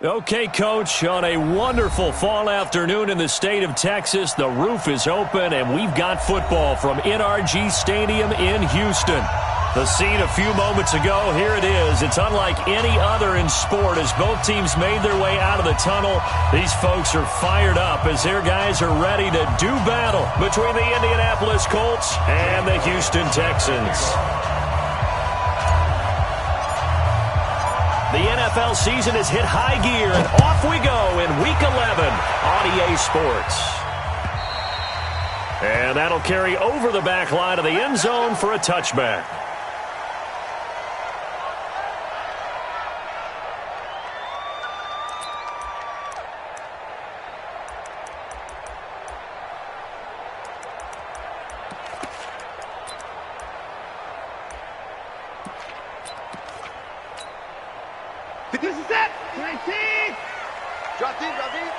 Okay, Coach, on a wonderful fall afternoon in the state of Texas, the roof is open, and we've got football from NRG Stadium in Houston. The scene a few moments ago, here it is. It's unlike any other in sport as both teams made their way out of the tunnel. These folks are fired up as their guys are ready to do battle between the Indianapolis Colts and the Houston Texans. The NFL season has hit high gear, and off we go in Week 11 on EA Sports. And that'll carry over the back line of the end zone for a touchback. This is it! 19! Drop deep, drop deep.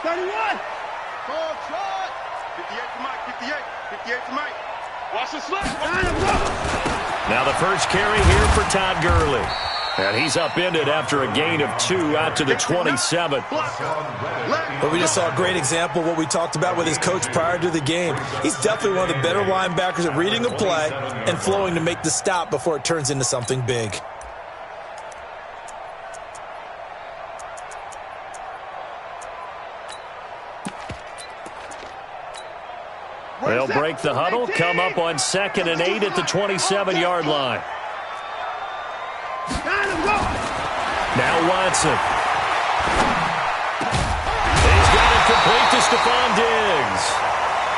31! Cold shot! 58 to Mike, 58. 58 to Mike. Watch the slip. Now the first carry here for Todd Gurley. And he's upended after a gain of 2 out to the 27. But we just saw a great example of what we talked about with his coach prior to the game. He's definitely one of the better linebackers at reading a play and flowing to make the stop before it turns into something big. They'll break the huddle, come up on 2nd and 8 at the 27-yard line. Now Watson. He's got it complete to Stephon Diggs.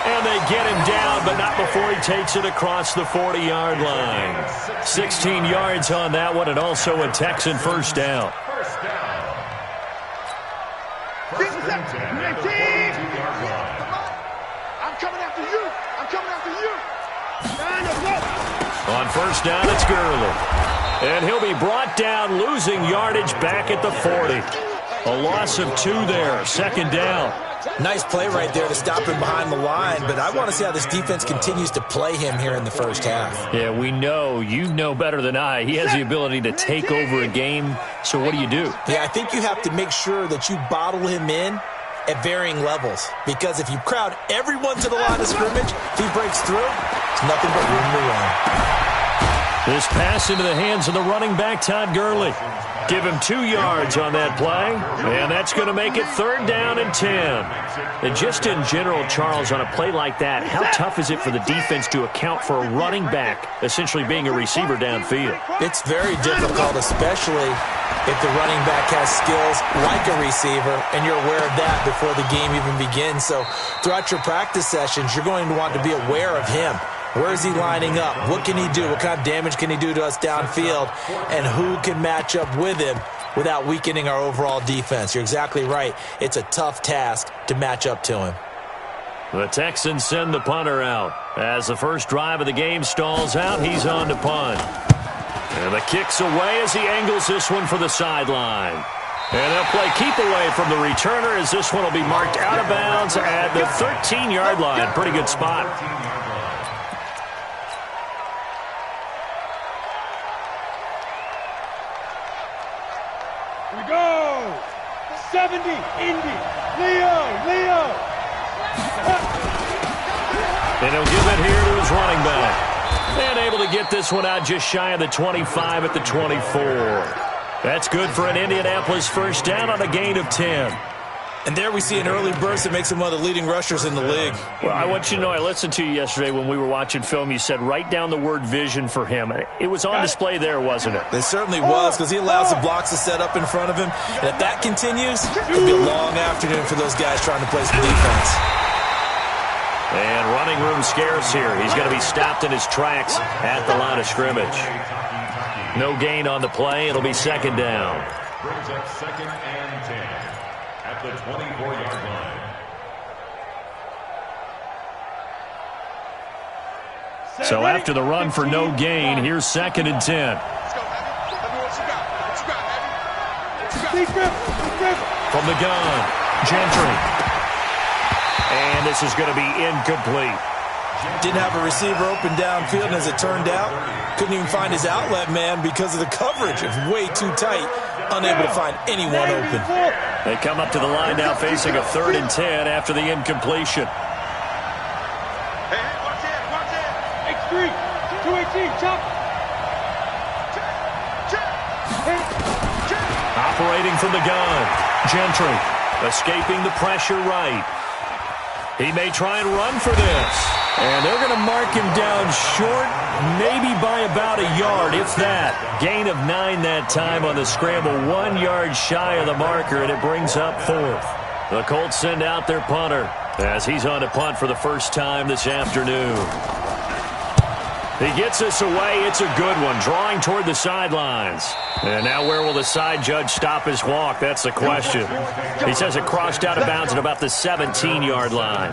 And they get him down, but not before he takes it across the 40-yard line. 16 yards on that one, and also a Texan first down. On first down, it's Gurley. And he'll be brought down, losing yardage back at the 40. A loss of 2 there, 2nd down. Nice play right there to stop him behind the line, but I want to see how this defense continues to play him here in the first half. Yeah, we know. You know better than I. He has the ability to take over a game, so what do you do? Yeah, I think you have to make sure that you bottle him in at varying levels, because if you crowd everyone to the line of scrimmage, if he breaks through, it's nothing but room to run. This pass into the hands of the running back, Todd Gurley. Give him 2 yards on that play, and that's going to make it 3rd down and 10. And just in general, Charles, on a play like that, how tough is it for the defense to account for a running back essentially being a receiver downfield? It's very difficult, especially if the running back has skills like a receiver, and you're aware of that before the game even begins. So throughout your practice sessions, you're going to want to be aware of him. Where is he lining up? What can he do? What kind of damage can he do to us downfield? And who can match up with him without weakening our overall defense? You're exactly right. It's a tough task to match up to him. The Texans send the punter out. As the first drive of the game stalls out, he's on to punt. And the kick's away as he angles this one for the sideline. And they'll play keep away from the returner as this one will be marked out of bounds at the 13-yard line. Pretty good spot. Go! 70, Indy, Leo! And he'll give it here to his running back. And able to get this one out just shy of the 25 at the 24. That's good for an Indianapolis first down on a gain of 10. And there we see an early burst that makes him one of the leading rushers in the league. Well, I want you to know, I listened to you yesterday when we were watching film. You said write down the word vision for him. It was on display there, wasn't it? It certainly was, because he allows the blocks to set up in front of him. And if that continues, it'll be a long afternoon for those guys trying to play some defense. And running room scarce here. He's going to be stopped in his tracks at the line of scrimmage. No gain on the play. It'll be 2nd down. Brings up 2nd and 10. At the 24-yard line. So after the run for no gain, here's 2nd and 10. Let's go, Abby. Tell me what you got. What you got, Abby? From the gun, Gentry. And this is going to be incomplete. Didn't have a receiver open downfield, and as it turned out, couldn't even find his outlet man because of the coverage. It was way too tight, unable to find anyone open. They come up to the line now facing a 3rd and 10 after the incompletion. Hey, watch it. X3, 218, chop. Operating from the gun. Gentry escaping the pressure right. He may try and run for this. And they're going to mark him down short, maybe by about a yard, if that. Gain of 9 that time on the scramble, 1 yard shy of the marker, and it brings up 4th. The Colts send out their punter as he's on to punt for the first time this afternoon. He gets this away. It's a good one, drawing toward the sidelines. And now where will the side judge stop his walk? That's the question. He says it crossed out of bounds at about the 17-yard line.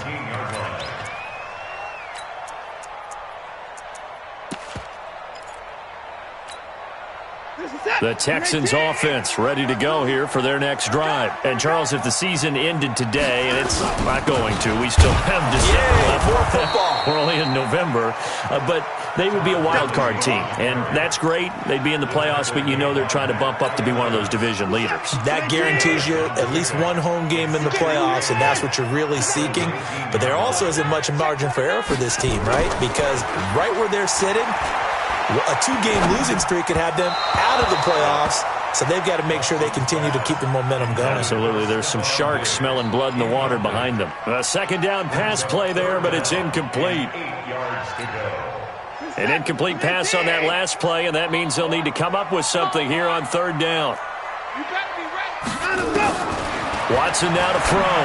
The Texans offense ready to go here for their next drive. And, Charles, if the season ended today, and it's not going to, we still have December left. More football. We're only in November. But they would be a wild card team. And that's great. They'd be in the playoffs, but you know they're trying to bump up to be one of those division leaders. That guarantees you at least one home game in the playoffs, and that's what you're really seeking. But there also isn't much margin for error for this team, right? Because right where they're sitting, a 2-game losing streak could have them out of the playoffs, so they've got to make sure they continue to keep the momentum going. Absolutely. There's some sharks smelling blood in the water behind them. A 2nd down pass play there, but it's incomplete. An incomplete pass on that last play, and that means they'll need to come up with something here on 3rd down. Watson now to throw.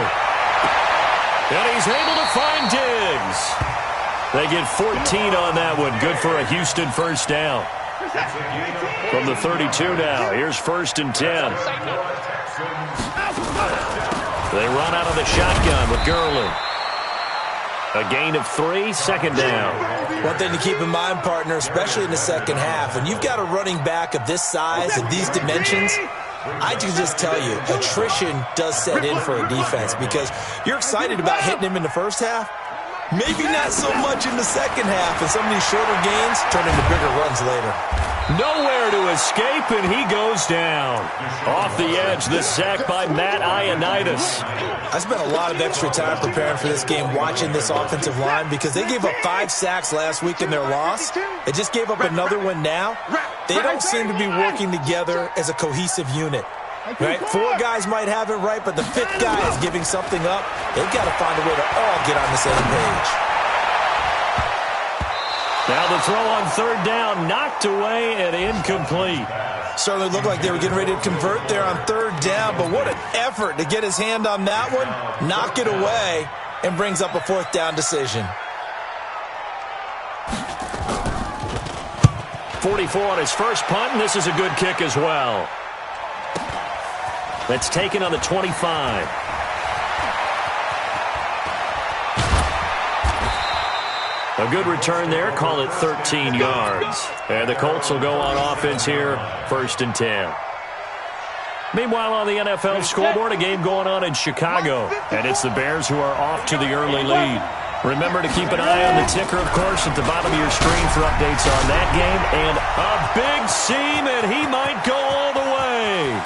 And he's able to find Diggs. They get 14 on that one. Good for a Houston first down. From the 32 now. Here's 1st and 10. They run out of the shotgun with Gurley. A gain of 3, 2nd down. One thing to keep in mind, partner, especially in the second half, when you've got a running back of this size and these dimensions, I can just tell you, attrition does set in for a defense because you're excited about hitting him in the first half. Maybe not so much in the second half, and some of these shorter gains turn into bigger runs later. Nowhere to escape, and he goes down. Off the edge, the sack by Matt Ioannidis. I spent a lot of extra time preparing for this game watching this offensive line because they gave up 5 sacks last week in their loss. They just gave up another one now. They don't seem to be working together as a cohesive unit. Right? 4 guys might have it right, but the 5th guy is giving something up. They've got to find a way to all get on the same page. Now the throw on 3rd down, knocked away and incomplete. Certainly looked like they were getting ready to convert there on 3rd down, but what an effort to get his hand on that one, knock it away, and brings up a 4th down decision. 44 on his first punt, and this is a good kick as well. That's taken on the 25. A good return there. Call it 13 yards. And the Colts will go on offense here, 1st and 10. Meanwhile, on the NFL scoreboard, a game going on in Chicago. And it's the Bears who are off to the early lead. Remember to keep an eye on the ticker, of course, at the bottom of your screen for updates on that game. And a big seam, and he might go all the way.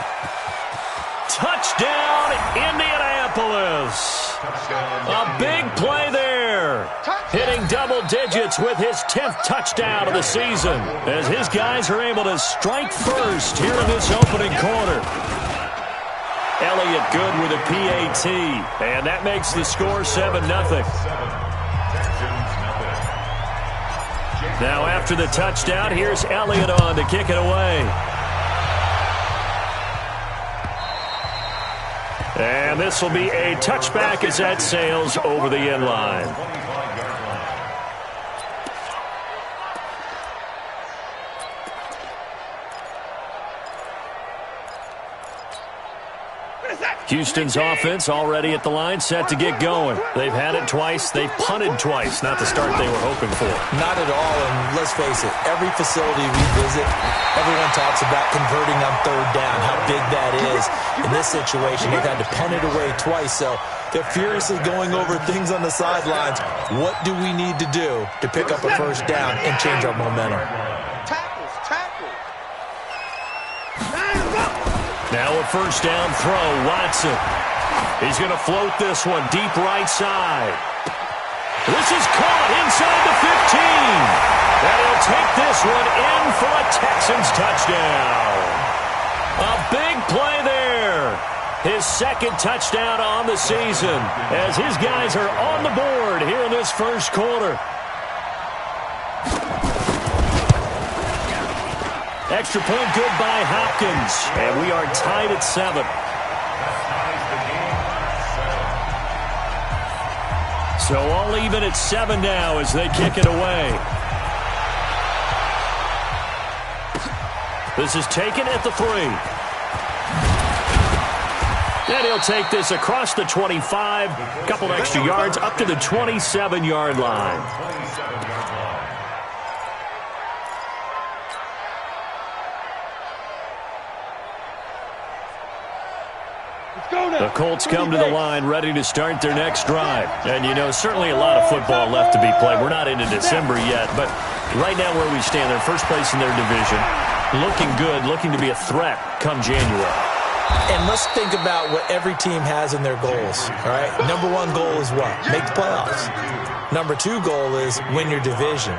Touchdown, Indianapolis. A big play there. Hitting double digits with his 10th touchdown of the season as his guys are able to strike first here in this opening quarter. Elliott good with a PAT, and that makes the score 7-0. Now after the touchdown, here's Elliott on to kick it away. And this will be a touchback as that sails over the end line. Houston's offense already at the line, set to get going. They've had it twice. They've punted twice. Not the start they were hoping for. Not at all, and let's face it, every facility we visit, everyone talks about converting on third down, how big that is. In this situation, they've had to punt it away twice, so they're furiously going over things on the sidelines. What do we need to do to pick up a first down and change our momentum? Now a first down throw, Watson. He's going to float this one deep right side. This is caught inside the 15. And he'll take this one in for a Texans touchdown. A big play there. His second touchdown on the season as his guys are on the board here in this first quarter. Extra point good by Hopkins. And we are tied at 7. So all even at 7 now as they kick it away. This is taken at the 3. And he'll take this across the 25. A couple extra yards up to the 27-yard line. The Colts come to the line ready to start their next drive. And, you know, certainly a lot of football left to be played. We're not into December yet, but right now where we stand, they're first place in their division. Looking good, looking to be a threat come January. And let's think about what every team has in their goals, all right? Number 1 goal is what? Make the playoffs. Number 2 goal is win your division.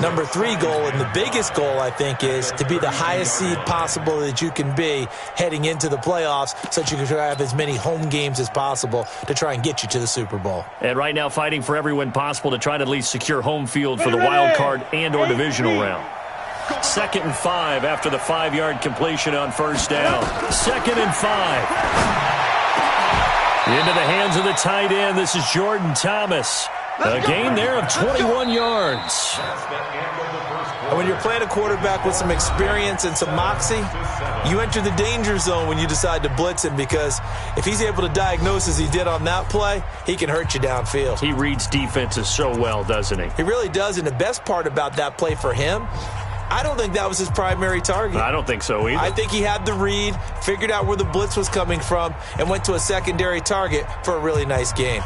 Number 3 goal, and the biggest goal, I think, is to be the highest seed possible that you can be heading into the playoffs so that you can have as many home games as possible to try and get you to the Super Bowl. And right now fighting for every win possible to try to at least secure home field for the wild card and or divisional round. 2nd and 5 after the 5-yard completion on first down. 2nd and 5. Into the hands of the tight end. This is Jordan Thomas. A gain there of 21 yards. And when you're playing a quarterback with some experience and some moxie, you enter the danger zone when you decide to blitz him, because if he's able to diagnose as he did on that play, he can hurt you downfield. He reads defenses so well, doesn't he? He really does, and the best part about that play for him, I don't think that was his primary target. I don't think so either. I think he had the read, figured out where the blitz was coming from, and went to a secondary target for a really nice gain.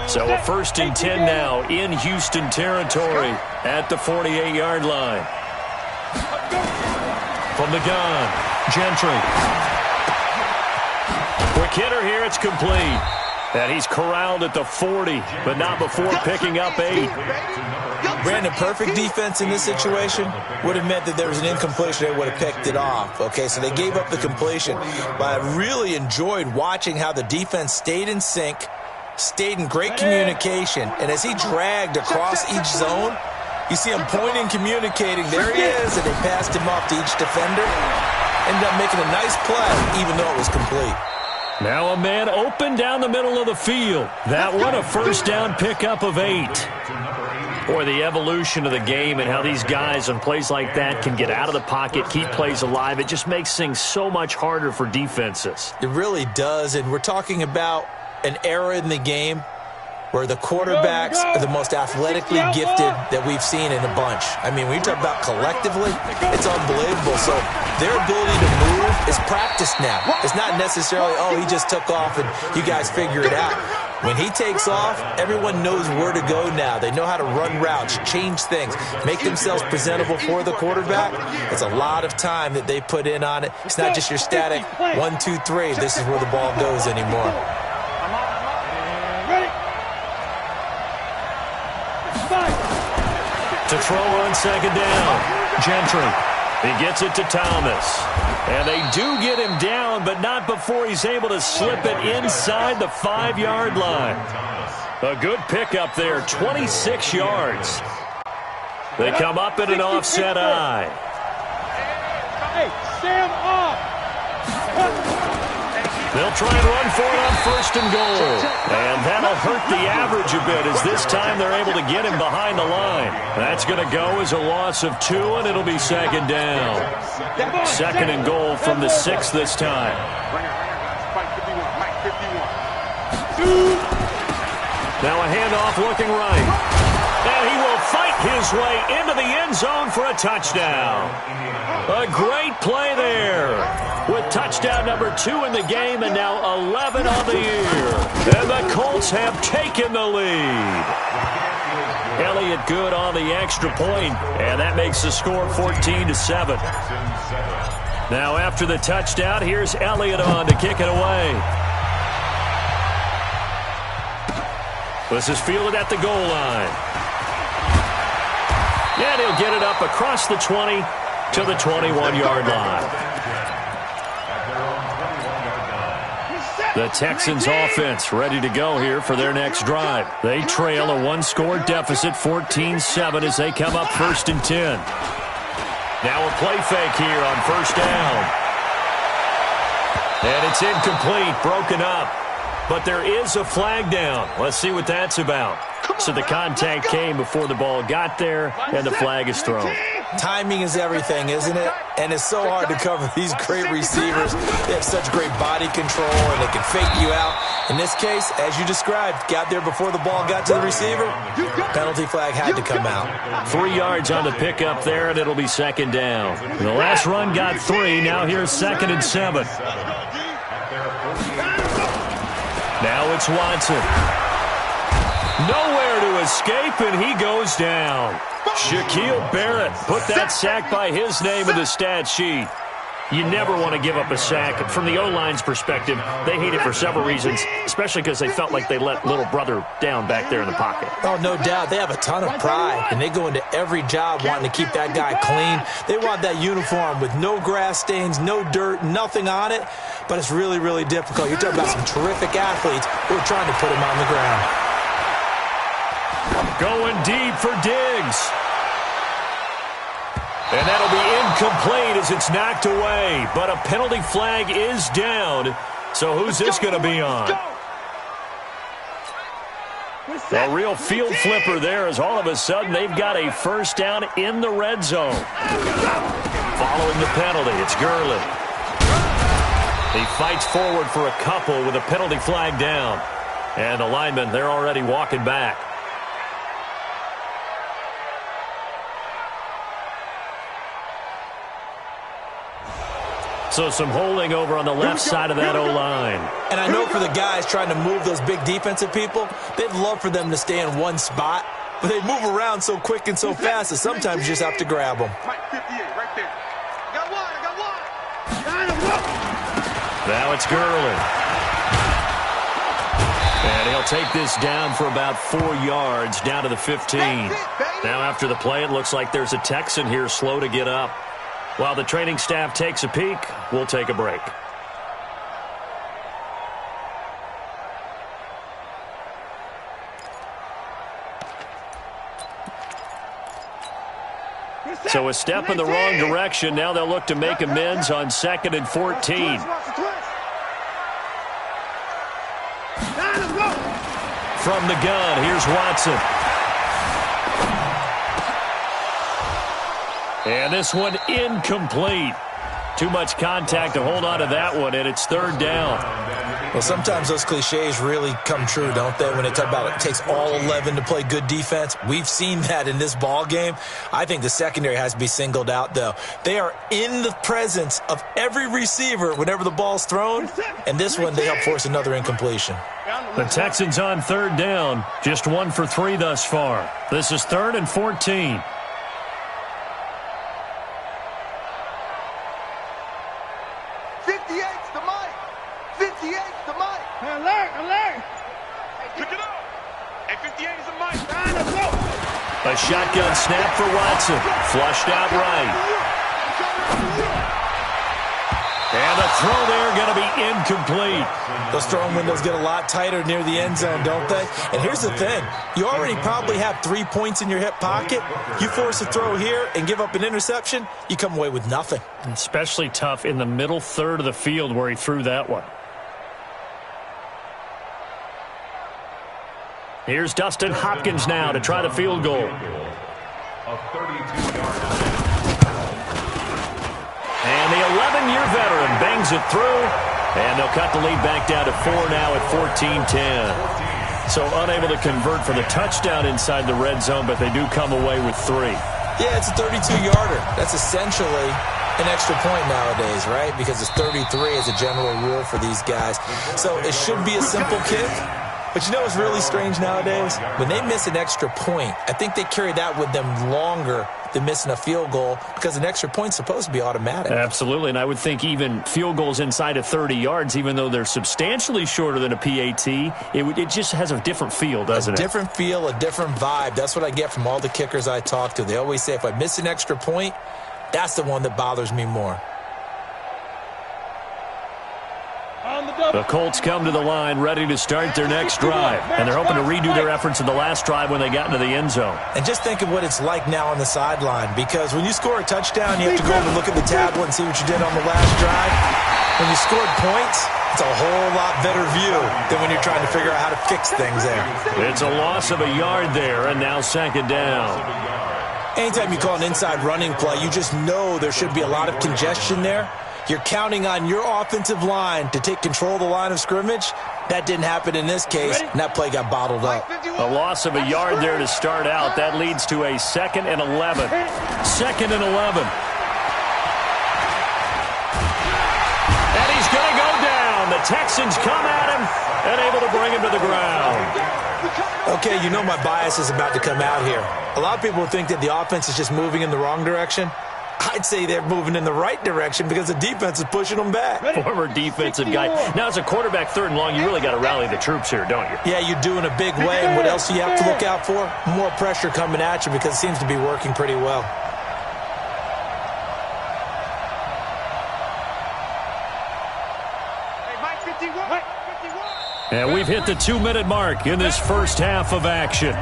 So a 1st and 10 now in Houston territory at the 48-yard line. From the gun, Gentry. Quick hitter here, it's complete. And he's corralled at the 40, but not before picking up 8. Brandon, perfect defense in this situation would have meant that there was an incompletion. They would have picked it off. Okay, so they gave up the completion. But I really enjoyed watching how the defense stayed in sync, stayed in great communication, and as he dragged across each zone, you see him pointing, communicating. There he is, and they passed him off to each defender. Ended up making a nice play, even though it was complete. Now a man open down the middle of the field. That one a first down pickup of 8. Boy, the evolution of the game and how these guys on plays like that can get out of the pocket, keep plays alive, it just makes things so much harder for defenses. It really does, and we're talking about an era in the game where the quarterbacks are the most athletically gifted that we've seen in a bunch. I mean, when you talk about collectively, it's unbelievable. So their ability to move is practiced now. It's not necessarily, oh, he just took off and you guys figure it out. When he takes off, everyone knows where to go now. They know how to run routes, change things, make themselves presentable for the quarterback. It's a lot of time that they put in on it. It's not just your static 1, 2, 3. This is where the ball goes anymore. To throw on second down, Gentry. He gets it to Thomas. And they do get him down, but not before he's able to slip it inside the 5-yard line. A good pickup there, 26 yards. They come up in an offset eye. Hey, Sam off. They'll try and run for it on first and goal. And that'll hurt the average a bit as this time they're able to get him behind the line. That's going to go as a loss of 2, and it'll be second down. Second and goal from the 6 this time. Now a handoff looking right. And he will fight his way into the end zone for a touchdown. A great play there. With touchdown number 2 in the game and now 11 on the year. And the Colts have taken the lead. Elliott good on the extra point, and that makes the score 14-7. Now after the touchdown, here's Elliott on to kick it away. This is fielded at the goal line. And he'll get it up across the 20 to the 21-yard line. The Texans offense ready to go here for their next drive. They trail a 1-score deficit, 14-7, as they come up first and 10. Now a play fake here on first down. And it's incomplete, broken up. But there is a flag down. Let's see what that's about. So the contact came before the ball got there, and the flag is thrown. Timing is everything, isn't it? And it's so hard to cover these great receivers. They have such great body control, and they can fake you out. In this case, as you described, got there before the ball got to the receiver. Penalty flag had to come out. 3 yards on the pickup there, and it'll be second down. The last run got 3. Now here's second and 7. Now it's Watson. Nowhere to escape, and he goes down. Shaquille Barrett put that sack by his name in the stat sheet. You never want to give up a sack. From the O-line's perspective, they hate it for several reasons, especially because they felt like they let little brother down back there in the pocket. Oh, no doubt. They have a ton of pride, and they go into every job wanting to keep that guy clean. They want that uniform with no grass stains, no dirt, nothing on it, but it's really, really difficult. You're talking about some terrific athletes who are trying to put him on the ground. Going deep for Diggs. And that'll be incomplete as it's knocked away. But a penalty flag is down. So who's this going to be on? A real field flipper there as all of a sudden they've got a first down in the red zone. Following the penalty, it's Gurley. He fights forward for a couple with a penalty flag down. And the linemen, they're already walking back. So some holding over on the left side of that O-line. And I know for the guys trying to move those big defensive people, they'd love for them to stay in one spot, but they move around so quick and so fast that sometimes you just have to grab them. Now it's Gurley. And he'll take this down for about 4 yards down to the 15. Now after the play, it looks like there's a Texan here slow to get up. While the training staff takes a peek, we'll take a break. So a step in the wrong direction. Now they'll look to make amends on 2nd and 14. From the gun, here's Watson. And this one incomplete. Too much contact to hold on to that one, and it's 3rd down. Well, sometimes those cliches really come true, don't they, when they talk about it takes all 11 to play good defense. We've seen that in this ball game. I think the secondary has to be singled out, though. They are in the presence of every receiver whenever the ball's thrown, and this one they help force another incompletion. The Texans on 3rd down, just 1 for 3 thus far. This is 3rd and 14. A shotgun snap for Watson. Flushed out right. And the throw there going to be incomplete. Those throwing windows get a lot tighter near the end zone, don't they? And here's the thing. You already probably have 3 points in your hip pocket. You force a throw here and give up an interception, you come away with nothing. Especially tough in the middle third of the field where he threw that one. Here's Dustin Hopkins now to try the field goal. A 32-yard line. And the 11-year veteran bangs it through, and they'll cut the lead back down to 4 now at 14-10. So unable to convert for the touchdown inside the red zone, but they do come away with 3. Yeah, it's a 32-yarder. That's essentially an extra point nowadays, right? Because it's 33 as a general rule for these guys. So it should be a simple kick. But you know what's really strange nowadays? When they miss an extra point, I think they carry that with them longer than missing a field goal because an extra point's supposed to be automatic. Absolutely, and I would think even field goals inside of 30 yards, even though they're substantially shorter than a PAT, it just has a different feel, doesn't it? A different feel, a different vibe. That's what I get from all the kickers I talk to. They always say if I miss an extra point, that's the one that bothers me more. The Colts come to the line ready to start their next drive, and they're hoping to redo their efforts in the last drive when they got into the end zone. And just think of what it's like now on the sideline, because when you score a touchdown, you have to go over and look at the tablet and see what you did on the last drive. When you scored points, it's a whole lot better view than when you're trying to figure out how to fix things there. It's a loss of a yard there, and now second down. Anytime you call an inside running play, you just know there should be a lot of congestion there. You're counting on your offensive line to take control of the line of scrimmage. That didn't happen in this case, and that play got bottled up. A loss of a yard there to start out. That leads to a 2nd and 11. 2nd and 11. And he's going to go down. The Texans come at him and able to bring him to the ground. Okay, you know my bias is about to come out here. A lot of people think that the offense is just moving in the wrong direction. I'd say they're moving in the right direction because the defense is pushing them back. Former defensive guy. Now, as a quarterback, 3rd and long, you really got to rally the troops here, don't you? Yeah, you do in a big way. And what else do you have to look out for? More pressure coming at you because it seems to be working pretty well. And we've hit the 2-minute mark in this first half of action.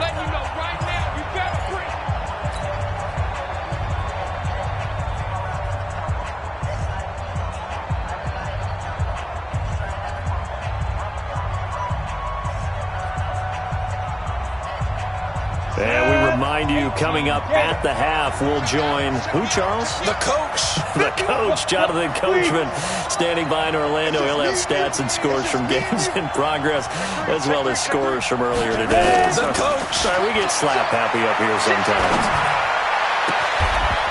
And we remind you, coming up at the half, we'll join who, Charles? The coach. The coach, Jonathan Coachman, standing by in Orlando. He'll have stats and scores from games in progress, as well as scores from earlier today. The coach. Sorry, we get slap happy up here sometimes.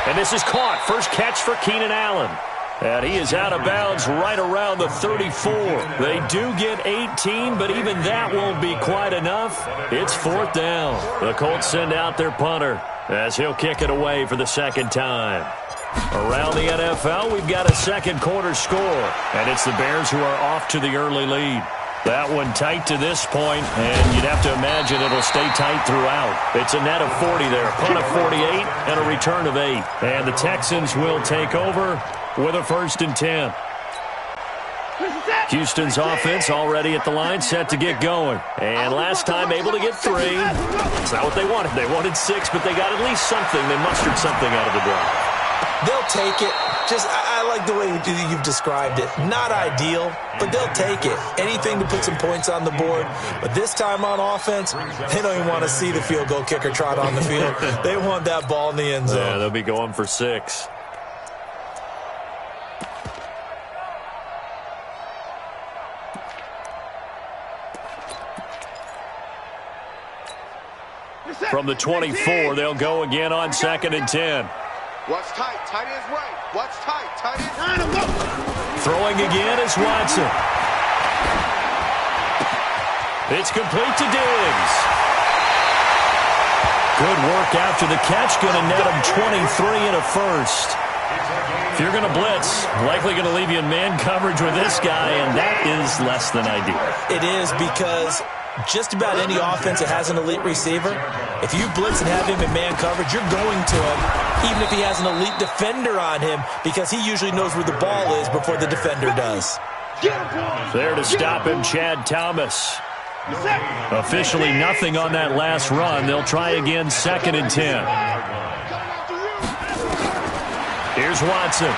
And this is caught. First catch for Keenan Allen. And he is out of bounds right around the 34. They do get 18, but even that won't be quite enough. It's 4th down. The Colts send out their punter as he'll kick it away for the 2nd time. Around the NFL, we've got a second quarter score, and it's the Bears who are off to the early lead. That one tight to this point, and you'd have to imagine it'll stay tight throughout. It's a net of 40 there, a punt of 48, and a return of 8. And the Texans will take over with a 1st and 10. Houston's offense already at the line, set to get going. And last time able to get 3. It's not what they wanted. They wanted 6, but they got at least something. They mustered something out of the drive. They'll take it. I like the way you've described it. Not ideal, but they'll take it. Anything to put some points on the board. But this time on offense, they don't even want to see the field goal kicker trot on the field. They want that ball in the end zone. Yeah, they'll be going for 6. From the 24, they'll go again on 2nd and 10. Watch tight. Tight end's right. Watch tight. Tight end. Throwing again is Watson. It's complete to Diggs. Good work after the catch. Going to net him 23 and a 1st. If you're going to blitz, likely going to leave you in man coverage with this guy, and that is less than ideal. It is, because just about any offense that has an elite receiver, if you blitz and have him in man coverage, you're going to him, even if he has an elite defender on him, because he usually knows where the ball is before the defender does. There to stop him, Chad Thomas. Officially nothing on that last run. They'll try again, 2nd and 10. Here's Watson.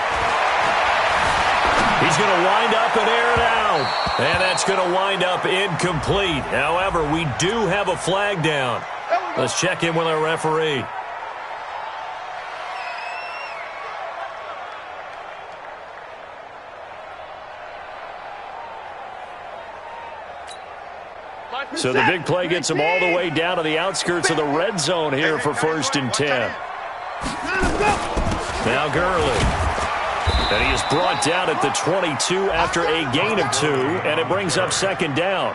He's going to wind up and air it out. And that's it's going to wind up incomplete. However, we do have a flag down. Let's check in with our referee. So the big play gets him all the way down to the outskirts of the red zone here for 1st and 10. Now Gurley. And he is brought down at the 22 after a gain of 2, and it brings up 2nd down.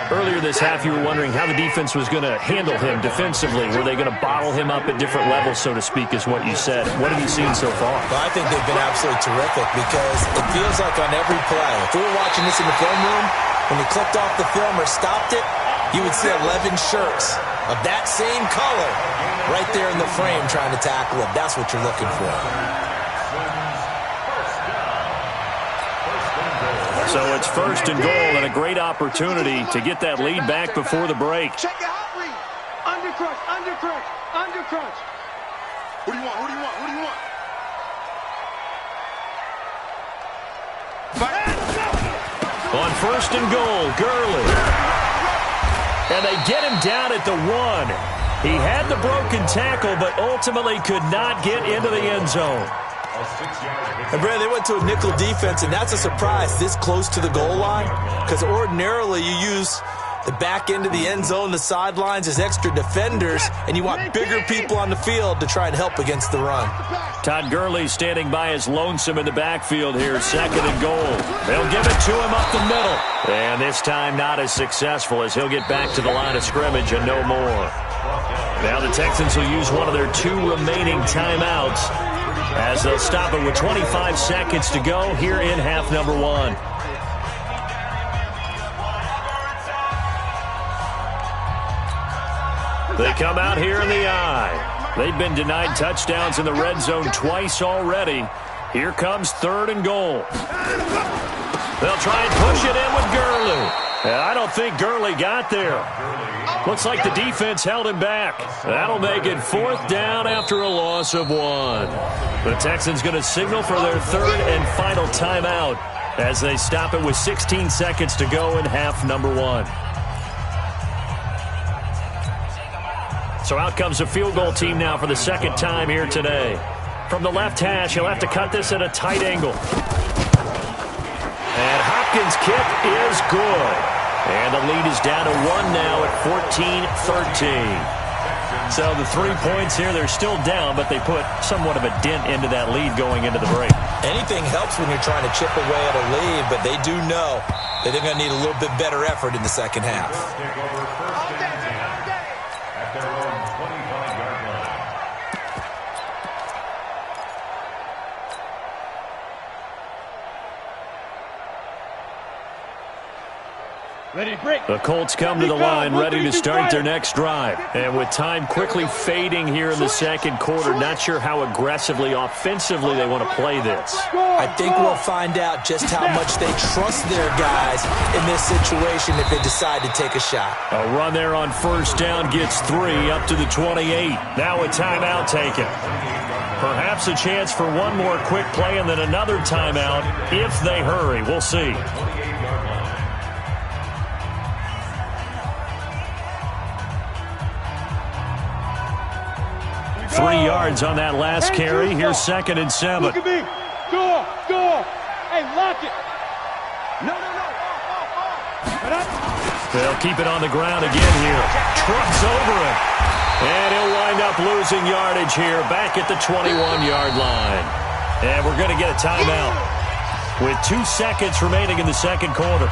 Earlier this half, you were wondering how the defense was going to handle him defensively. Were they going to bottle him up at different levels, so to speak, is what you said. What have you seen so far? Well, I think they've been absolutely terrific because it feels like on every play, if we were watching this in the film room, when he clicked off the film or stopped it, you would see 11 shirts of that same color right there in the frame trying to tackle him. That's what you're looking for. So it's 1st and goal and a great opportunity to get that lead back before the break. Check your hot read. Under crunch, under crunch, under crunch. Who do you want? Who do you want? Who do you want? On 1st and goal, Gurley. And they get him down at the 1. He had the broken tackle, but ultimately could not get into the end zone. And Brandon, they went to a nickel defense, and that's a surprise this close to the goal line, because ordinarily you use the back end of the end zone, the sidelines as extra defenders, and you want bigger people on the field to try and help against the run. Todd Gurley standing by as lonesome in the backfield here, 2nd and goal. They'll give it to him up the middle. And this time not as successful as he'll get back to the line of scrimmage and no more. Now the Texans will use one of their 2 remaining timeouts as they'll stop it with 25 seconds to go here in half number 1. They come out here in the eye. They've been denied touchdowns in the red zone twice already. Here comes 3rd and goal. They'll try and push it in with Gurley. And I don't think Gurley got there. Looks like the defense held him back. That'll make it 4th down after a loss of 1. The Texans going to signal for their 3rd and final timeout as they stop it with 16 seconds to go in half number 1. So out comes a field goal team now for the 2nd time here today. From the left hash, he'll have to cut this at a tight angle. And Hopkins' kick is good. And the lead is down to 1 now at 14-13. So the 3 points here, they're still down, but they put somewhat of a dent into that lead going into the break. Anything helps when you're trying to chip away at a lead, but they do know that they're going to need a little bit better effort in the second half. The Colts come to the line ready to start their next drive. And with time quickly fading here in the second quarter, not sure how aggressively, offensively they want to play this. I think we'll find out just how much they trust their guys in this situation if they decide to take a shot. A run there on 1st down gets 3 up to the 28. Now a timeout taken. Perhaps a chance for one more quick play and then another timeout if they hurry. We'll see. 3 yards on that last carry. Here's 2nd and 7. Look at me. Door. Hey, lock it. No. They'll keep it on the ground again here. Trucks over it. And he'll wind up losing yardage here back at the 21-yard line. And we're going to get a timeout with 2 seconds remaining in the second quarter.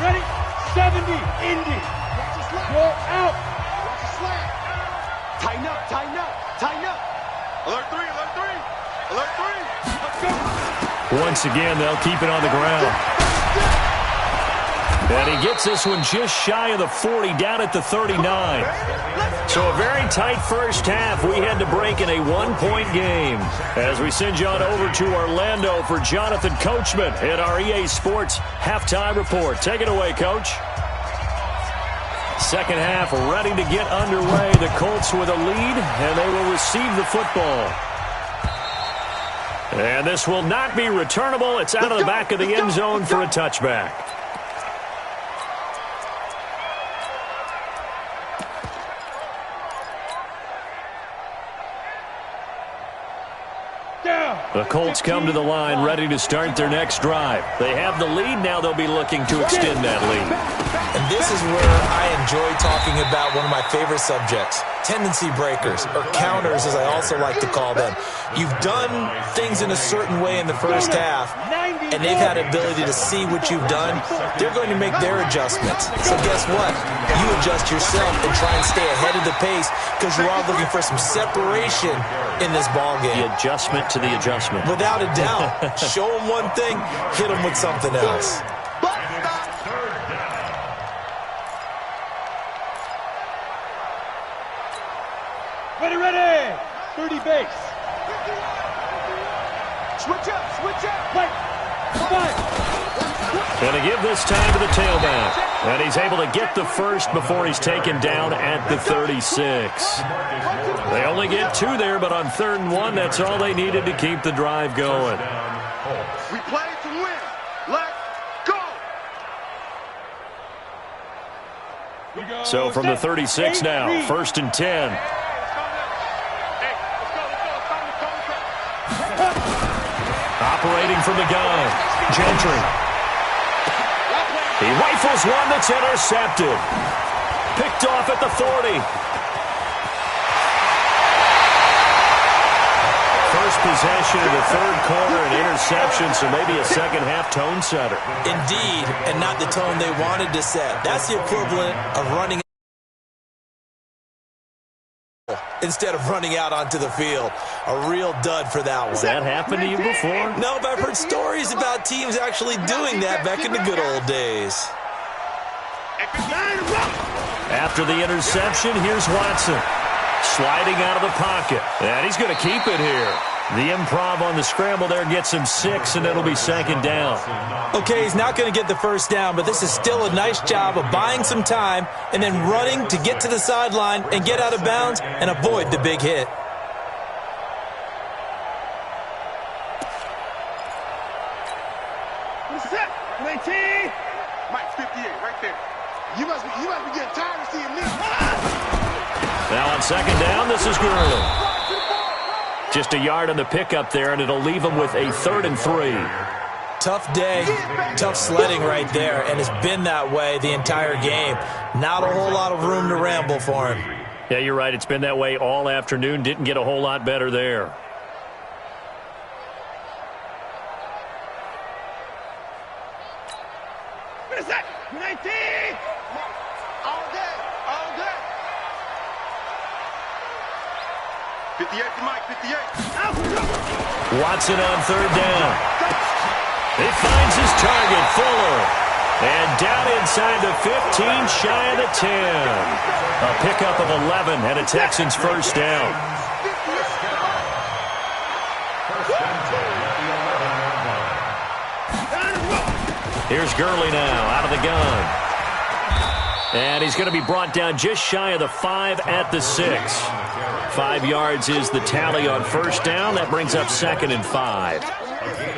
Ready? 70. Indy. You're out. Tighten up. Alert 3. Let's go. Once again, they'll keep it on the ground. And he gets this one just shy of the 40, down at the 39. So a very tight first half. We had to break in a 1-point game. As we send you on over to Orlando for Jonathan Coachman in our EA Sports Halftime Report. Take it away, Coach. Second half ready to get underway. The Colts with a lead, and they will receive the football. And this will not be returnable. It's out of the back of the end zone for a touchback. The Colts come to the line ready to start their next drive. They have the lead. Now they'll be looking to extend that lead. And this is where I enjoy talking about one of my favorite subjects, tendency breakers, or counters as I also like to call them. You've done things in a certain way in the first half, and they've had ability to see what you've done. They're going to make their adjustments. So guess what? You adjust yourself and try and stay ahead of the pace because you are looking for some separation in this ball game. The adjustment to the adjustment. Without a doubt. Show them one thing, hit them with something else. Ready. 30 base. Switch up. Right. Going to give this time to the tailback. And he's able to get the first before he's taken down at the 36. They only get 2 there, but on 3rd and 1, that's all they needed to keep the drive going. We play to win. Let's go. So from the 36 now, 1st and 10. Operating from the gun, Gentry. He rifles one that's intercepted. Picked off at the 40. First possession of the 3rd quarter, an interception, so maybe a second-half tone setter. Indeed, and not the tone they wanted to set. That's the equivalent of running instead of running out onto the field. A real dud for that one. Has that happened to you before? No, but I've heard stories about teams actually doing that back in the good old days. After the interception, here's Watson. Sliding out of the pocket. And he's going to keep it here. The improv on the scramble there gets him 6, and it'll be 2nd down. Okay, he's not going to get the first down, but this is still a nice job of buying some time and then running to get to the sideline and get out of bounds and avoid the big hit. Set. 19. Mike, 58, right there. You must be getting tired of seeing me. Now on 2nd down, this is Gurley. Just a yard on the pickup there, and it'll leave him with a 3rd and 3. Tough day, tough sledding right there, and it's been that way the entire game. Not a whole lot of room to ramble for him. Yeah, you're right. It's been that way all afternoon. Didn't get a whole lot better there. What is that? 19. All day. 58 to Mike, 58. Watson on 3rd down. He finds his target, Fuller. And down inside the 15, shy of the 10. A pickup of 11 and a Texans first down. Here's Gurley now out of the gun. And he's going to be brought down just shy of the 5 at the 6. 5 yards is the tally on first down. That brings up 2nd and 5.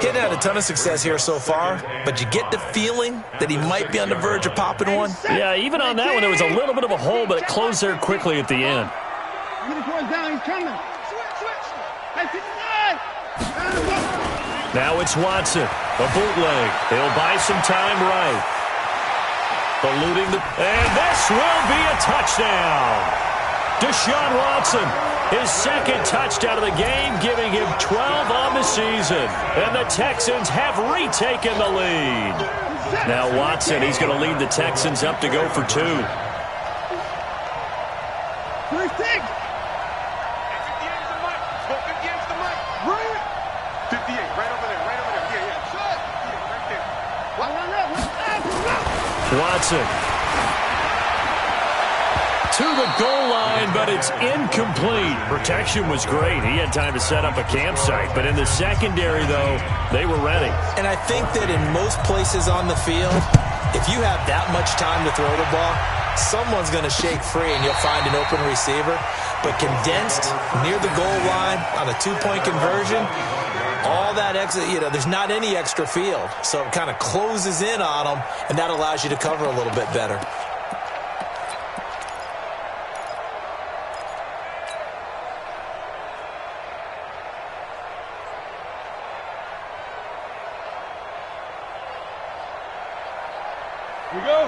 Getting had a ton of success here so far, but you get the feeling that he might be on the verge of popping one. Yeah, even on that one, there was a little bit of a hole, but it closed there quickly at the end. Unicorn's down. He's coming. Now it's Watson. A bootleg. He'll buy some time right. Eluding the... And this will be a touchdown. Deshaun Watson, his 2nd touchdown of the game, giving him 12 on the season. And the Texans have retaken the lead. Now Watson, he's going to lead the Texans up to go for 2. 56. 58, right over there. Yeah. Right there. Watson to the goal line, but it's incomplete. Protection was great. He had time to set up a campsite, but in the secondary, though, they were ready. And I think that in most places on the field, if you have that much time to throw the ball, someone's going to shake free and you'll find an open receiver. But condensed near the goal line on a 2-point conversion, all that extra, there's not any extra field. So it kind of closes in on them, and that allows you to cover a little bit better.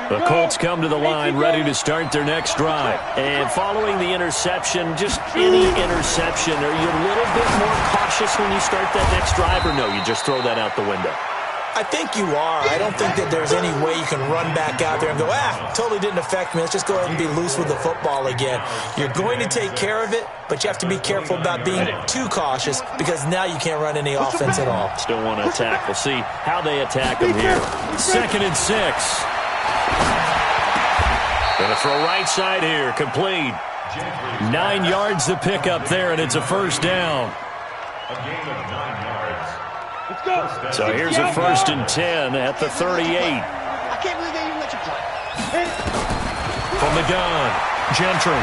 The Colts come to the line ready to start their next drive. And following the interception, just any interception, are you a little bit more cautious when you start that next drive, or no, you just throw that out the window? I think you are. I don't think that there's any way you can run back out there and go, totally didn't affect me. Let's just go ahead and be loose with the football again. You're going to take care of it, but you have to be careful about being too cautious because now you can't run any offense at all. Still want to attack. We'll see how they attack them here. 2nd and 6. Going to throw right side here. Complete. 9 yards to pick up there, and it's a first down. A gain of 9 yards. Let's go. So here's a 1st and 10 at the 38. I can't believe they even let you play. From the gun, Gentry.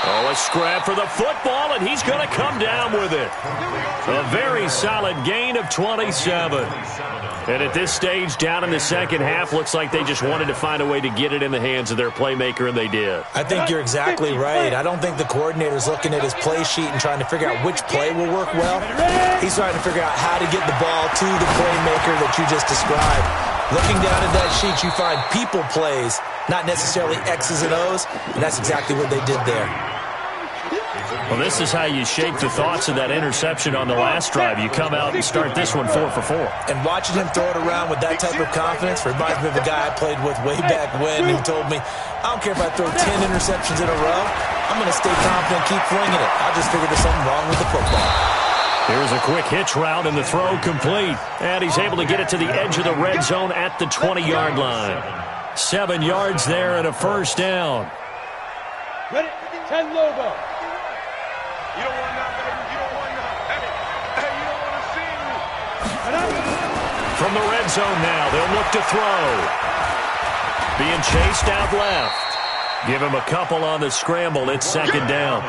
Oh, a scrap for the football, and he's going to come down with it. A very solid gain of 27. And at this stage, down in the second half, looks like they just wanted to find a way to get it in the hands of their playmaker, and they did. I think you're exactly right. I don't think the coordinator's looking at his play sheet and trying to figure out which play will work well. He's trying to figure out how to get the ball to the playmaker that you just described. Looking down at that sheet, you find people plays, not necessarily X's and O's, and that's exactly what they did there. Well, this is how you shape the thoughts of that interception on the last drive. You come out and start this one 4 for 4. And watching him throw it around with that type of confidence reminds me of a guy I played with way back when who told me, I don't care if I throw 10 interceptions in a row, I'm going to stay confident, keep flinging it. I'll just figure there's something wrong with the football. Here's a quick hitch route, and the throw complete. And he's able to get it to the edge of the red zone at the 20-yard line. 7 yards there and a first down. Ready? 10 Lobo. You don't want that, baby. You don't want that. Hey, you don't want to see me. From the red zone now, they'll look to throw. Being chased out left. Give him a couple on the scramble. It's 2nd down.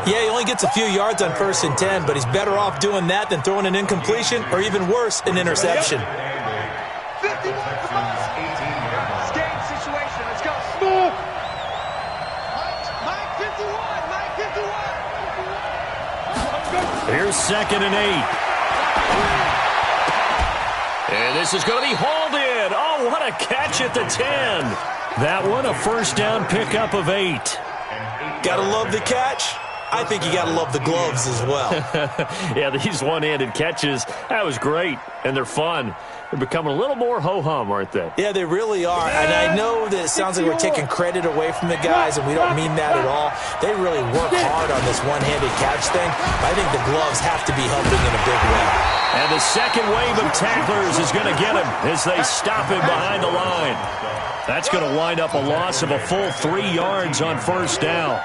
Yeah, he only gets a few yards on 1st and 10, but he's better off doing that than throwing an incompletion or even worse, an interception. 51, come on. It's game situation. Let's go. Mike 51. Mike 51. Here's 2nd and 8. And this is going to be hauled in. Oh, what a catch at the 10. That one, a first down pickup of 8. Gotta love the catch. I think you gotta love the gloves as well. Yeah, these one-handed catches, that was great. And they're fun. They're becoming a little more ho-hum, aren't they? Yeah, they really are. And I know that it sounds like we're taking credit away from the guys, and we don't mean that at all. They really work hard on this one-handed catch thing. I think the gloves have to be helping in a big way. And the second wave of tacklers is going to get him as they stop him behind the line. That's going to wind up a loss of a full 3 yards on first down.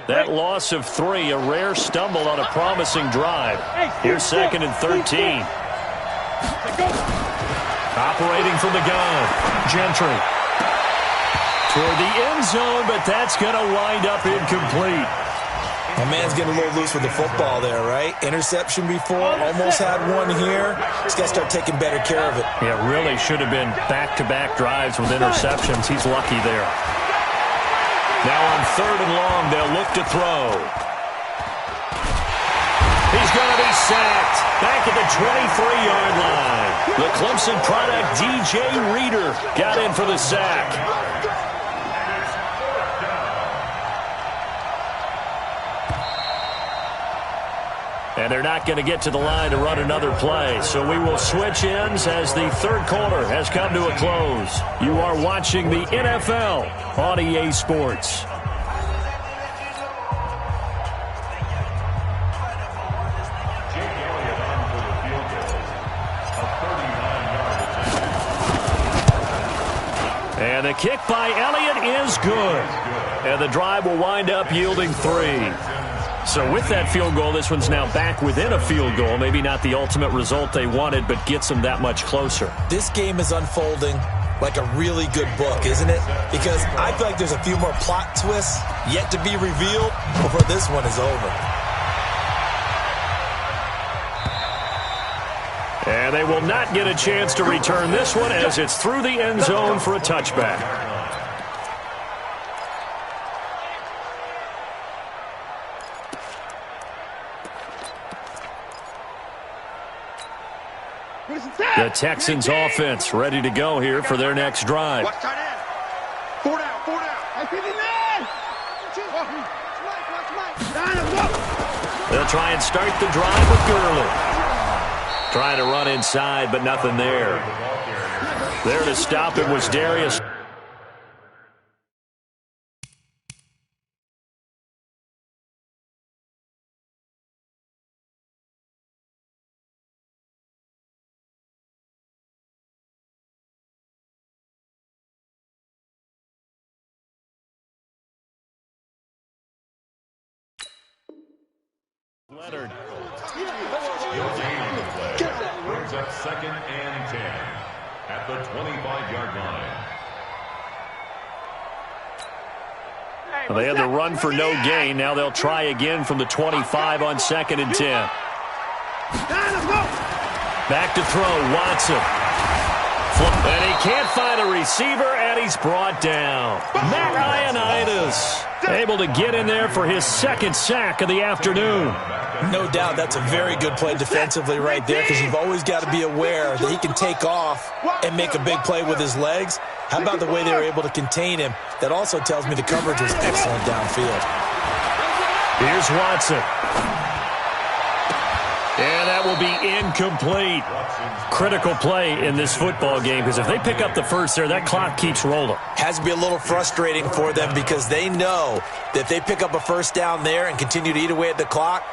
That loss of 3, a rare stumble on a promising drive. Here's 2nd and 13. Operating from the gun, Gentry. Toward the end zone, but that's going to wind up incomplete. My man's getting a little loose with the football there, right? Interception before, almost had one here. He's got to start taking better care of it. Yeah, really should have been back-to-back drives with interceptions. He's lucky there. Now on 3rd and long, they'll look to throw. He's going to be sacked back at the 23-yard line. The Clemson product, DJ Reader, got in for the sack. And they're not going to get to the line to run another play. So we will switch ends as the 3rd quarter has come to a close. You are watching the NFL on EA Sports. And the kick by Elliott is good. And the drive will wind up yielding 3. So with that field goal, this one's now back within a field goal. Maybe not the ultimate result they wanted, but gets them that much closer. This game is unfolding like a really good book, isn't it? Because I feel like there's a few more plot twists yet to be revealed before this one is over. And they will not get a chance to return this one as it's through the end zone for a touchback. The Texans offense ready to go here for their next drive. Watch tight end. 4 down, 4 down. They'll try and start the drive with Gurley. Trying to run inside, but nothing there. There to stop it was Darius. Leonard. Brings up 2nd and 10 at the 25-yard line. Well, they had the run for no gain. Now they'll try again from the 25 on 2nd and 10. Back to throw, Watson. And he can't find a receiver, and he's brought down. Matt Ioannidis able to get in there for his 2nd sack of the afternoon. No doubt that's a very good play defensively right there, because you've always got to be aware that he can take off and make a big play with his legs. How about the way they were able to contain him? That also tells me the coverage was excellent downfield. Here's Watson. And that will be incomplete. Critical play in this football game, because if they pick up the first there, that clock keeps rolling. Has to be a little frustrating for them, because they know that if they pick up a first down there and continue to eat away at the clock,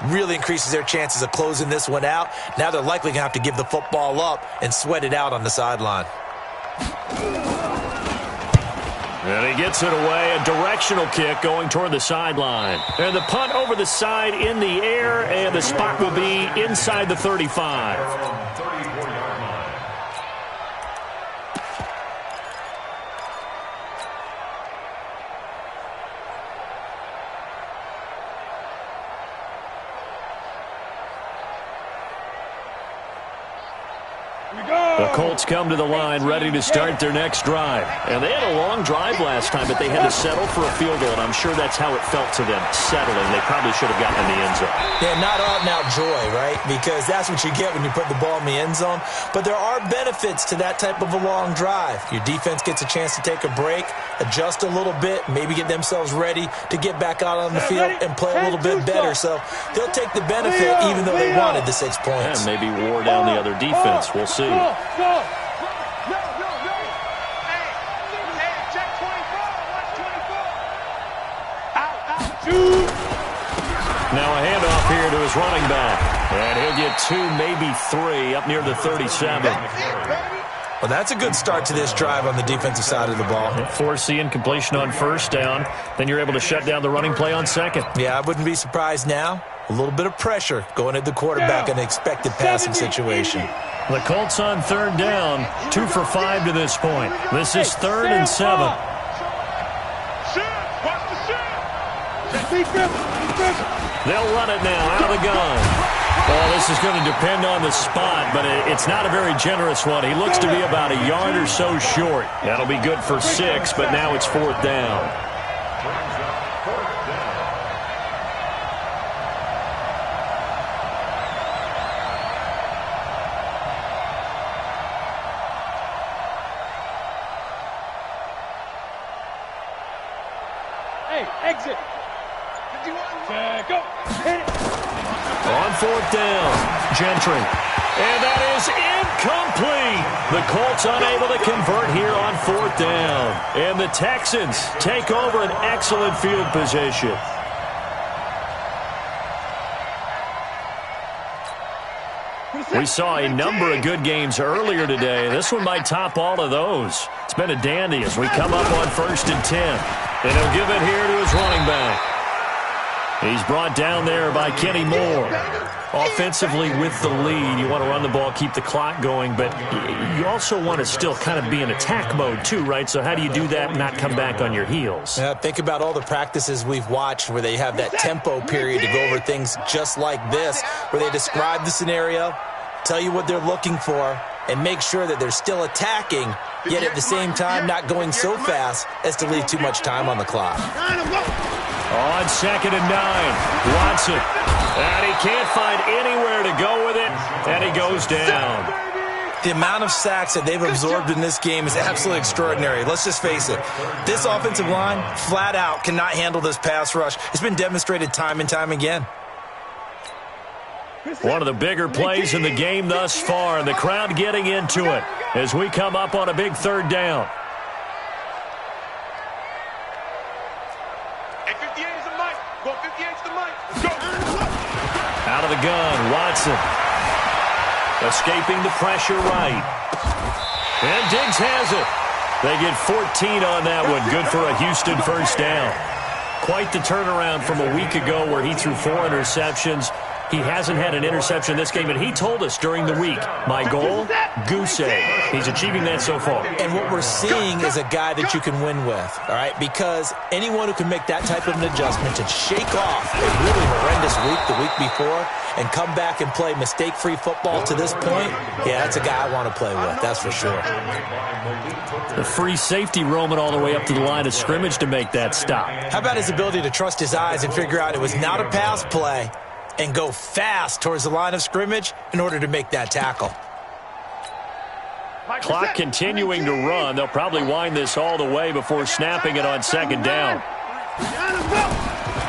really increases their chances of closing this one out. Now they're likely going to have to give the football up and sweat it out on the sideline. And he gets it away, a directional kick going toward the sideline. And the punt over the side in the air, and the spot will be inside the 35. 34-yard line. The Colts come to the line ready to start their next drive. And they had a long drive last time, but they had to settle for a field goal, and I'm sure that's how it felt to them, settling. They probably should have gotten in the end zone. Yeah, not out-and-out joy, right? Because that's what you get when you put the ball in the end zone. But there are benefits to that type of a long drive. Your defense gets a chance to take a break, adjust a little bit, maybe get themselves ready to get back out on the field and play a little bit better. So they'll take the benefit even though they wanted the 6 points. And maybe wore down the other defense. We'll see. Go. No. Hey, check 24. Watch 24. Out. Now a handoff here to his running back. And he'll get 2, maybe 3, up near the 37. Well, that's a good start to this drive on the defensive side of the ball. Force the incompletion on first down. Then you're able to shut down the running play on second. Yeah, I wouldn't be surprised now. A little bit of pressure going at the quarterback in an expected passing situation. The Colts on third down, 2 for 5 to this point. This is 3rd and 7. They'll run it now out of the gun. Well, this is going to depend on the spot, but it's not a very generous one. He looks to be about a yard or so short. That'll be good for 6, but now it's 4th down. Exit. Go. Hit it. On 4th down, Gentry. And that is incomplete. The Colts unable to convert here on 4th down. And the Texans take over an excellent field position. We saw a number of good games earlier today. This one might top all of those. It's been a dandy as we come up on 1st and 10. And he'll give it here to his running back. He's brought down there by Kenny Moore. Offensively with the lead, you want to run the ball, keep the clock going, but you also want to still kind of be in attack mode too, right? So how do you do that and not come back on your heels? Yeah, think about all the practices we've watched where they have that tempo period to go over things just like this, where they describe the scenario, tell you what they're looking for, and make sure that they're still attacking, yet at the same time not going so fast as to leave too much time on the clock. On 2nd and 9, Watson. And he can't find anywhere to go with it, and he goes down. The amount of sacks that they've absorbed in this game is absolutely extraordinary. Let's just face it. This offensive line, flat out, cannot handle this pass rush. It's been demonstrated time and time again. One of the bigger plays in the game thus far, and the crowd getting into it as we come up on a big 3rd down. Out of the gun, Watson. Escaping the pressure right. And Diggs has it. They get 14 on that one. Good for a Houston first down. Quite the turnaround from a week ago where he threw 4 interceptions. He hasn't had an interception this game, and he told us during the week, my goal, goose egg. He's achieving that so far. And what we're seeing is a guy that you can win with, all right? Because anyone who can make that type of an adjustment to shake off a really horrendous week the week before and come back and play mistake-free football to this point, yeah, that's a guy I want to play with, that's for sure. The free safety roaming all the way up to the line of scrimmage to make that stop. How about his ability to trust his eyes and figure out it was not a pass play and go fast towards the line of scrimmage in order to make that tackle. Clock continuing to run. They'll probably wind this all the way before snapping it on 2nd down.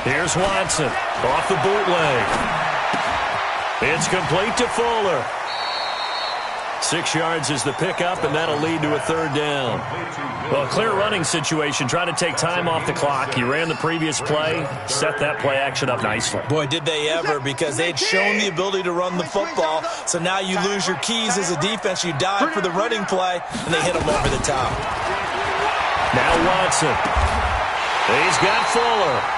Here's Watson off the bootleg. It's complete to Fuller. 6 yards is the pickup, and that'll lead to a 3rd down. Well, clear running situation, trying to take time off the clock. He ran the previous play, set that play action up nicely. Boy, did they ever, because they'd shown the ability to run the football. So now you lose your keys as a defense. You dive for the running play, and they hit him over the top. Now Watson. He's got Fuller.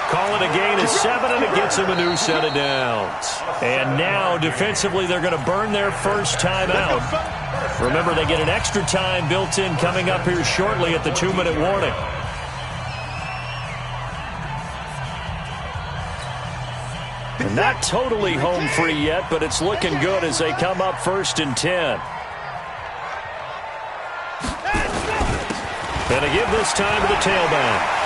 Call it a gain of 7, and it gets him a new set of downs. And now, defensively, they're going to burn their first time out. Remember, they get an extra time built in coming up here shortly at the 2-minute warning. And not totally home free yet, but it's looking good as they come up 1st and 10. And a give this time to the tailback.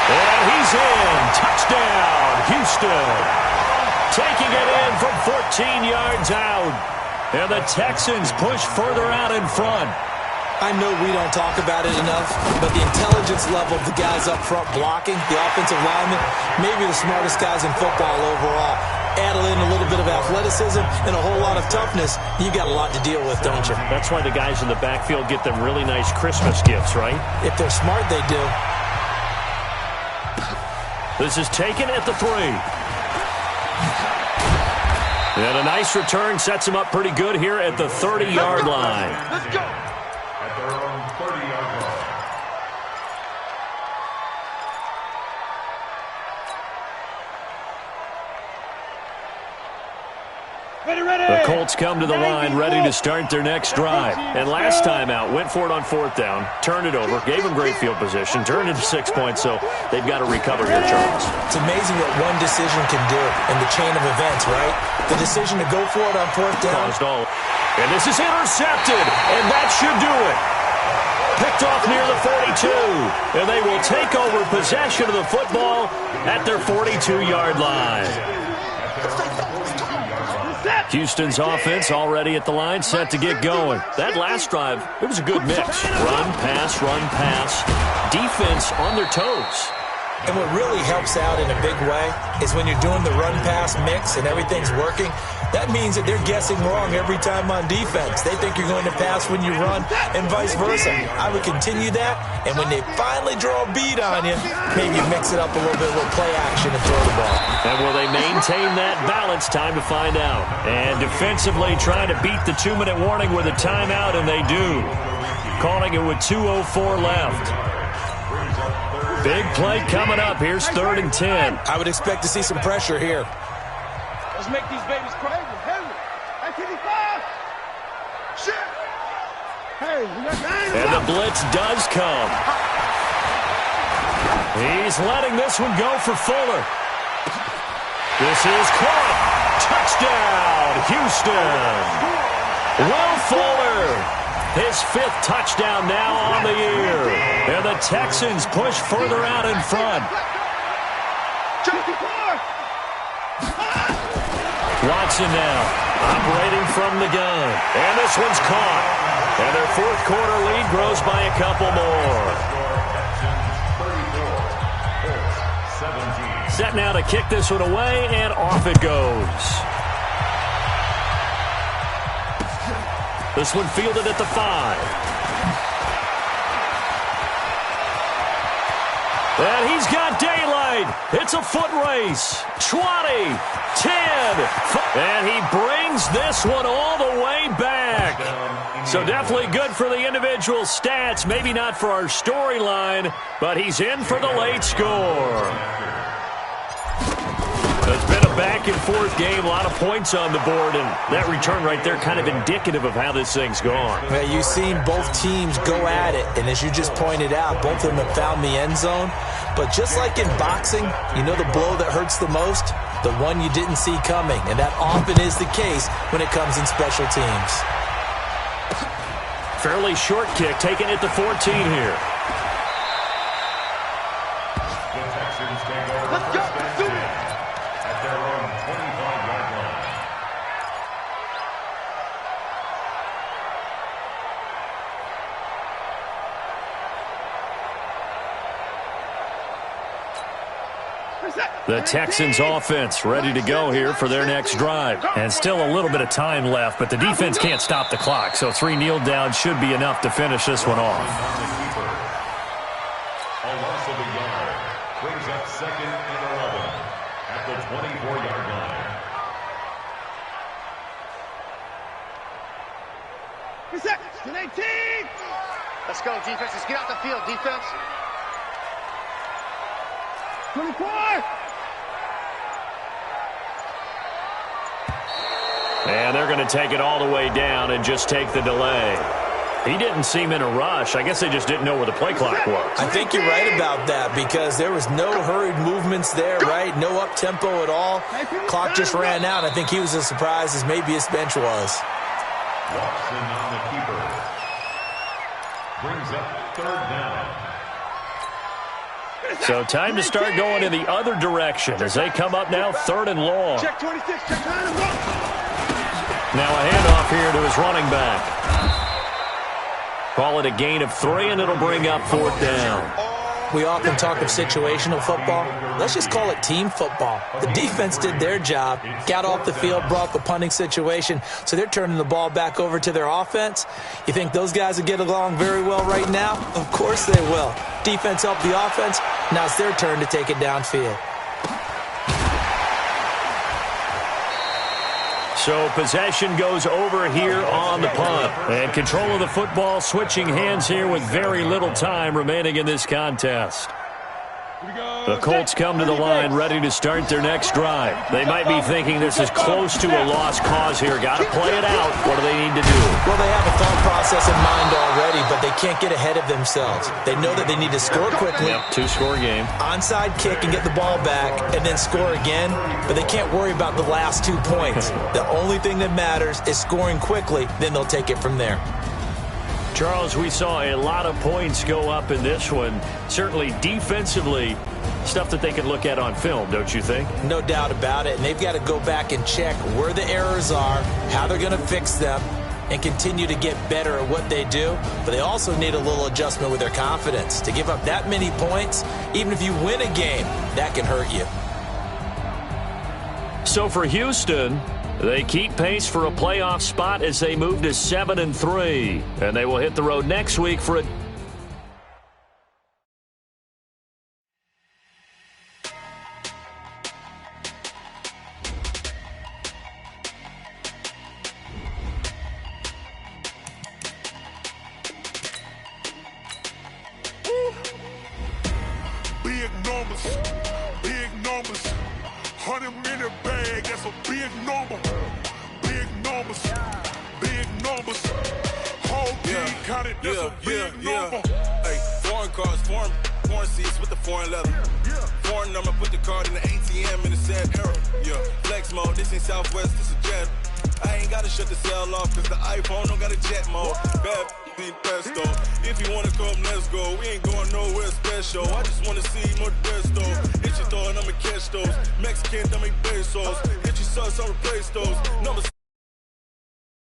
And he's in. Touchdown, Houston. Taking it in from 14 yards out. And the Texans push further out in front. I know we don't talk about it enough, but the intelligence level of the guys up front blocking, the offensive linemen, maybe the smartest guys in football overall. Add in a little bit of athleticism and a whole lot of toughness, you got a lot to deal with, don't you? That's why the guys in the backfield get them really nice Christmas gifts, right? If they're smart, they do. This is taken at the 3. And a nice return sets him up pretty good here at the 30-yard line. Let's go. At their own 30-yard line. The Colts come to the line ready to start their next drive. And last time out, went for it on 4th down, turned it over, gave them great field position, turned it to 6 points, so they've got to recover here, Charles. It's amazing what one decision can do in the chain of events, right? The decision to go for it on 4th down. And this is intercepted, and that should do it. Picked off near the 42, and they will take over possession of the football at their 42-yard line. Houston's offense already at the line, set to get going. That last drive, it was a good mix. Run, pass. Defense on their toes. And what really helps out in a big way is when you're doing the run-pass mix and everything's working, that means that they're guessing wrong every time on defense. They think you're going to pass when you run and vice versa. I would continue that, and when they finally draw a bead on you, maybe mix it up a little bit with play action and throw the ball. And will they maintain that balance? Time to find out. And defensively trying to beat the 2-minute warning with a timeout, and they do. Calling it with 2:04 left. Big play coming up. Here's 3rd and 10. I would expect to see some pressure here. Let's make these babies cry. And the blitz does come. He's letting this one go for Fuller. This is caught. Touchdown, Houston. Will Fuller, his 5th touchdown now on the year. And the Texans push further out in front. Watson now, operating from the gun. And this one's caught. And their 4th quarter lead grows by a couple more. Set now to kick this one away, and off it goes. This one fielded at the 5. And he's got daylight. It's a foot race. 20, 10. And he brings this one all the way back. So definitely good for the individual stats. Maybe not for our storyline, but he's in for the late score. It's been a back-and-forth game, a lot of points on the board, and that return right there kind of indicative of how this thing's gone. Well, you've seen both teams go at it, and as you just pointed out, both of them have found the end zone. But just like in boxing, you know the blow that hurts the most? The one you didn't see coming, and that often is the case when it comes in special teams. Fairly short kick, taking it to 14 here. The Texans take over. Let's go. Let's do it. At their own 25-yard line. The Texans offense ready to go here for their next drive. And still a little bit of time left, but the defense can't stop the clock, so 3 kneel downs should be enough to finish this one off. A loss of a yard brings up 2nd and 11 at the 24-yard line. Let's go, defense. Let's get out the field, defense. 24. And they're going to take it all the way down and just take the delay. He didn't seem in a rush. I guess they just didn't know where the play clock was. I think you're right about that because there was no hurried movements there, right? No up-tempo at all. Clock just ran out. I think he was as surprised as maybe his bench was. Watson on the keeper. Brings up 3rd down. So time to start going in the other direction as they come up now 3rd and long. Check 26. Check 9 and 1. Now a handoff here to his running back. Call it a gain of 3, and it'll bring up 4th down. We often talk of situational football. Let's just call it team football. The defense did their job, got off the field, brought the punting situation, so they're turning the ball back over to their offense. You think those guys will get along very well right now? Of course they will. Defense helped the offense. Now it's their turn to take it downfield. So possession goes over here on the punt. And control of the football switching hands here with very little time remaining in this contest. The Colts come to the line ready to start their next drive. They might be thinking this is close to a lost cause here. Got to play it out. What do they need to do? Well, they have a thought process in mind already, but they can't get ahead of themselves. They know that they need to score quickly. Yep, 2-score game. Onside kick and get the ball back and then score again, but they can't worry about the last 2 points. The only thing that matters is scoring quickly, then they'll take it from there. Charles, we saw a lot of points go up in this one. Certainly defensively, stuff that they can look at on film, don't you think? No doubt about it. And they've got to go back and check where the errors are, how they're going to fix them, and continue to get better at what they do. But they also need a little adjustment with their confidence. To give up that many points, even if you win a game, that can hurt you. So for Houston, they keep pace for a playoff spot as they move to 7-3. And they will hit the road next week for a big numbers. Big numbers. 100 minute bag, that's a big number. Big numbers. Big numbers. Whole team counted, that's a big number. Hey, foreign cars, foreign seats with the foreign leather. Foreign number, put the card in the ATM in the sad era. Yeah, flex mode, this ain't Southwest, this is Jet. I ain't gotta shut the cell off, cause the iPhone don't got a jet mode. Bad be pesto. If you wanna come, let's go. We ain't going nowhere special. I just wanna see more desto. Hit your throw and I'ma catch those. Mexican, dummy pesos. Hit your sus, I'll replace those. Numbers.